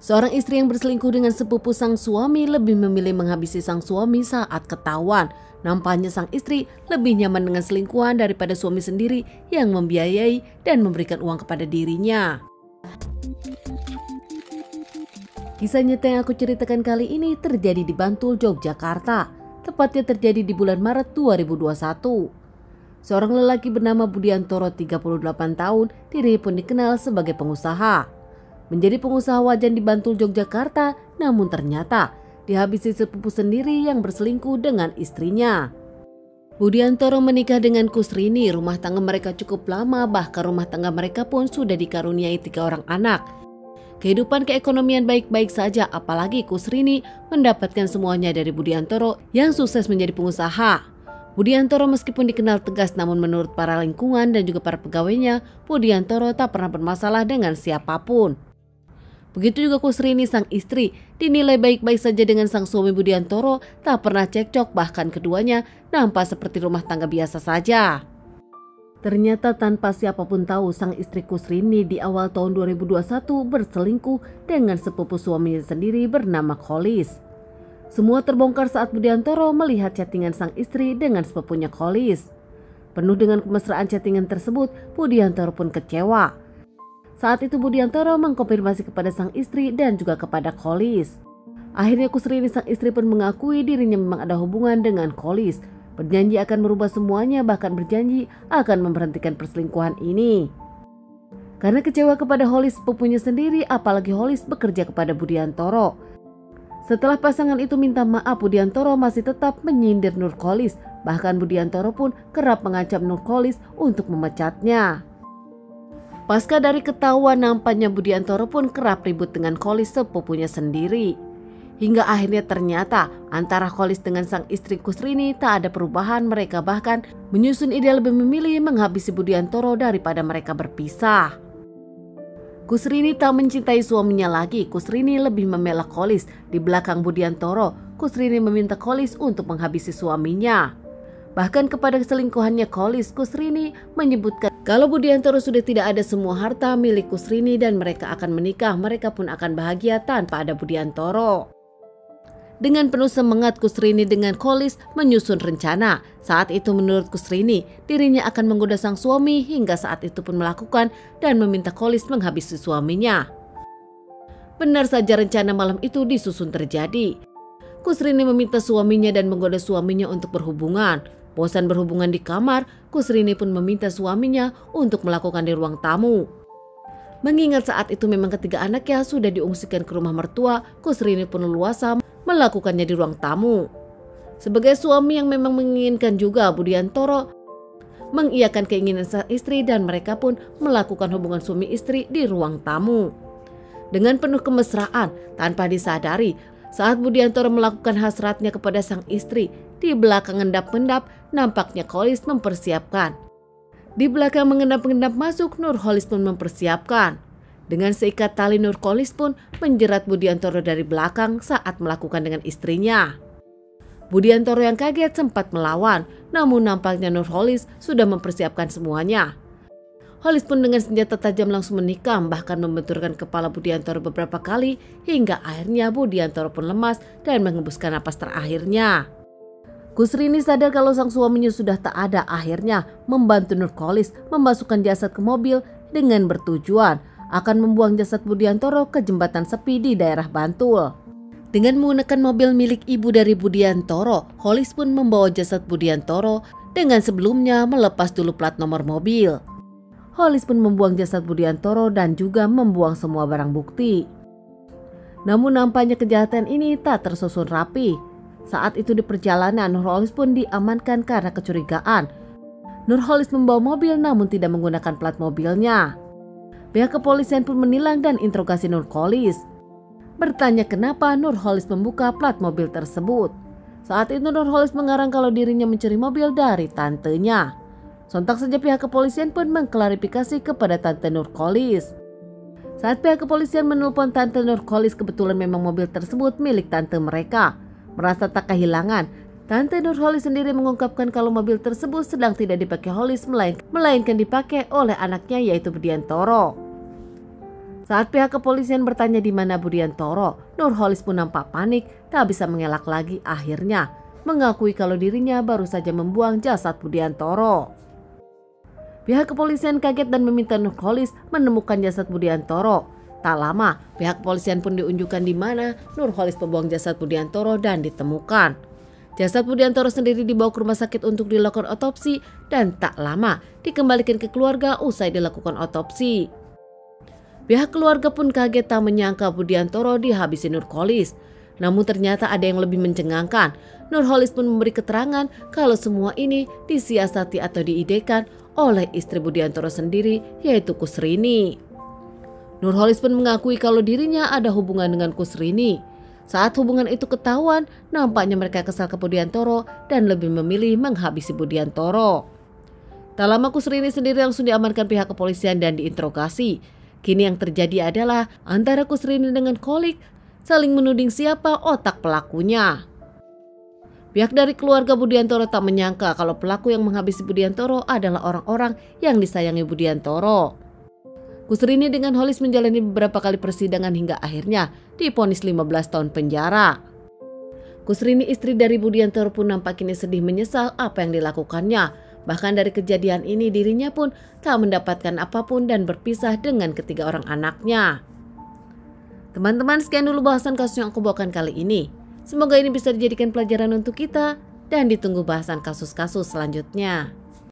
Seorang istri yang berselingkuh dengan sepupu sang suami lebih memilih menghabisi sang suami saat ketahuan. Nampaknya sang istri lebih nyaman dengan selingkuhan daripada suami sendiri yang membiayai dan memberikan uang kepada dirinya. Kisah nyata yang aku ceritakan kali ini terjadi di Bantul, Yogyakarta. Tepatnya terjadi di bulan Maret 2021. Seorang lelaki bernama Budiantoro 38 tahun, dirinya pun dikenal sebagai pengusaha. Menjadi pengusaha wajan di Bantul, Yogyakarta, namun ternyata dihabisi sepupu sendiri yang berselingkuh dengan istrinya. Budiantoro menikah dengan Kusrini, rumah tangga mereka cukup lama, bahkan rumah tangga mereka pun sudah dikaruniai 3 orang anak. Kehidupan keekonomian baik-baik saja, apalagi Kusrini mendapatkan semuanya dari Budiantoro yang sukses menjadi pengusaha. Budiantoro meskipun dikenal tegas, namun menurut para lingkungan dan juga para pegawainya, Budiantoro tak pernah bermasalah dengan siapapun. Begitu juga Kusrini sang istri, dinilai baik-baik saja dengan sang suami Budiantoro, tak pernah cekcok, bahkan keduanya nampak seperti rumah tangga biasa saja. Ternyata tanpa siapapun tahu, sang istri Kusrini di awal tahun 2021 berselingkuh dengan sepupu suaminya sendiri bernama Kholis. Semua terbongkar saat Budiantoro melihat chattingan sang istri dengan sepupunya Kholis. Penuh dengan kemesraan chattingan tersebut, Budiantoro pun kecewa. Saat itu Budiantoro mengkonfirmasi kepada sang istri dan juga kepada Kholis. Akhirnya Kusrini sang istri pun mengakui dirinya memang ada hubungan dengan Kholis. Berjanji akan merubah semuanya, bahkan berjanji akan memberhentikan perselingkuhan ini. Karena kecewa kepada Kholis sepupunya sendiri, apalagi Kholis bekerja kepada Budiantoro. Setelah pasangan itu minta maaf, Budiantoro masih tetap menyindir Nur Kholis. Bahkan Budiantoro pun kerap mengancam Nur Kholis untuk memecatnya. Pasca dari ketahuan, nampaknya Budiantoro pun kerap ribut dengan Kholis sepupunya sendiri. Hingga akhirnya ternyata antara Kholis dengan sang istri Kusrini tak ada perubahan, mereka bahkan menyusun ide lebih memilih menghabisi Budiantoro daripada mereka berpisah. Kusrini tak mencintai suaminya lagi, Kusrini lebih membela Kholis. Di belakang Budiantoro, Kusrini meminta Kholis untuk menghabisi suaminya. Bahkan kepada selingkuhannya Kholis, Kusrini menyebutkan kalau Budiantoro sudah tidak ada semua harta milik Kusrini dan mereka akan menikah, mereka pun akan bahagia tanpa ada Budiantoro. Dengan penuh semangat, Kusrini dengan Kholis menyusun rencana. Saat itu menurut Kusrini, dirinya akan menggoda sang suami, hingga saat itu pun melakukan dan meminta Kholis menghabisi suaminya. Benar saja rencana malam itu disusun terjadi. Kusrini meminta suaminya dan menggoda suaminya untuk berhubungan. Bosan berhubungan di kamar, Kusrini pun meminta suaminya untuk melakukan di ruang tamu. Mengingat saat itu memang ketiga anaknya sudah diungsikan ke rumah mertua, Kusrini pun leluasa melakukannya di ruang tamu. Sebagai suami yang memang menginginkan juga, Budiantoro mengiyakan keinginan sang istri dan mereka pun melakukan hubungan suami istri di ruang tamu. Dengan penuh kemesraan, tanpa disadari, saat Budiantoro melakukan hasratnya kepada sang istri, di belakang ngendap-ngendap nampaknya Kholis mempersiapkan. Di belakang mengendap-endap masuk, Nur Kholis pun mempersiapkan. Dengan seikat tali, Nur Kholis pun menjerat Budiantoro dari belakang saat melakukan dengan istrinya. Budiantoro yang kaget sempat melawan, namun nampaknya Nur Kholis sudah mempersiapkan semuanya. Kholis pun dengan senjata tajam langsung menikam, bahkan membenturkan kepala Budiantoro beberapa kali, hingga akhirnya Budiantoro pun lemas dan mengembuskan napas terakhirnya. Kusrini sadar kalau sang suaminya sudah tak ada, akhirnya membantu Nur Kholis memasukkan jasad ke mobil dengan bertujuan akan membuang jasad Budiantoro ke jembatan sepi di daerah Bantul. Dengan menggunakan mobil milik ibu dari Budiantoro, Kholis pun membawa jasad Budiantoro dengan sebelumnya melepas dulu plat nomor mobil. Kholis pun membuang jasad Budiantoro dan juga membuang semua barang bukti. Namun nampaknya kejahatan ini tak tersusun rapi. Saat itu di perjalanan, Nur Kholis pun diamankan karena kecurigaan. Nur Kholis membawa mobil namun tidak menggunakan plat mobilnya. Pihak kepolisian pun menilang dan interogasi Nur Kholis. Bertanya kenapa Nur Kholis membuka plat mobil tersebut. Saat itu Nur Kholis mengarang kalau dirinya mencuri mobil dari tantenya. Sontak saja pihak kepolisian pun mengklarifikasi kepada tante Nur Kholis. Saat pihak kepolisian menelpon tante Nur Kholis, kebetulan memang mobil tersebut milik tante mereka. Merasa tak kehilangan, tante Nur Kholis sendiri mengungkapkan kalau mobil tersebut sedang tidak dipakai Kholis, melainkan dipakai oleh anaknya yaitu Budiantoro. Saat pihak kepolisian bertanya di mana Budiantoro, Nurholis pun nampak panik, tak bisa mengelak lagi. Akhirnya mengakui kalau dirinya baru saja membuang jasad Budiantoro. Pihak kepolisian kaget dan meminta Nurholis menemukan jasad Budiantoro. Tak lama, pihak kepolisian pun diunjukkan di mana Nurholis membuang jasad Budiantoro dan ditemukan. Jasad Budiantoro sendiri dibawa ke rumah sakit untuk dilakukan otopsi dan tak lama dikembalikan ke keluarga usai dilakukan otopsi. Pihak keluarga pun kaget tak menyangka Budiantoro dihabisi Nurholis. Namun ternyata ada yang lebih mencengangkan. Nurholis pun memberi keterangan kalau semua ini disiasati atau diidekan oleh istri Budiantoro sendiri, yaitu Kusrini. Nurholis pun mengakui kalau dirinya ada hubungan dengan Kusrini. Saat hubungan itu ketahuan, nampaknya mereka kesal ke Budiantoro dan lebih memilih menghabisi Budiantoro. Tak lama Kusrini sendiri langsung diamankan pihak kepolisian dan diinterogasi. Kini yang terjadi adalah antara Kusrini dengan Kholik saling menuding siapa otak pelakunya. Pihak dari keluarga Budiantoro tak menyangka kalau pelaku yang menghabisi Budiantoro adalah orang-orang yang disayangi Budiantoro. Kusrini dengan Holis menjalani beberapa kali persidangan hingga akhirnya divonis 15 tahun penjara. Kusrini, istri dari Budiantoro, pun nampak kini sedih menyesal apa yang dilakukannya. Bahkan dari kejadian ini dirinya pun tak mendapatkan apapun dan berpisah dengan ketiga orang anaknya. Teman-teman, sekian dulu bahasan kasus yang aku bawakan kali ini. Semoga ini bisa dijadikan pelajaran untuk kita dan ditunggu bahasan kasus-kasus selanjutnya.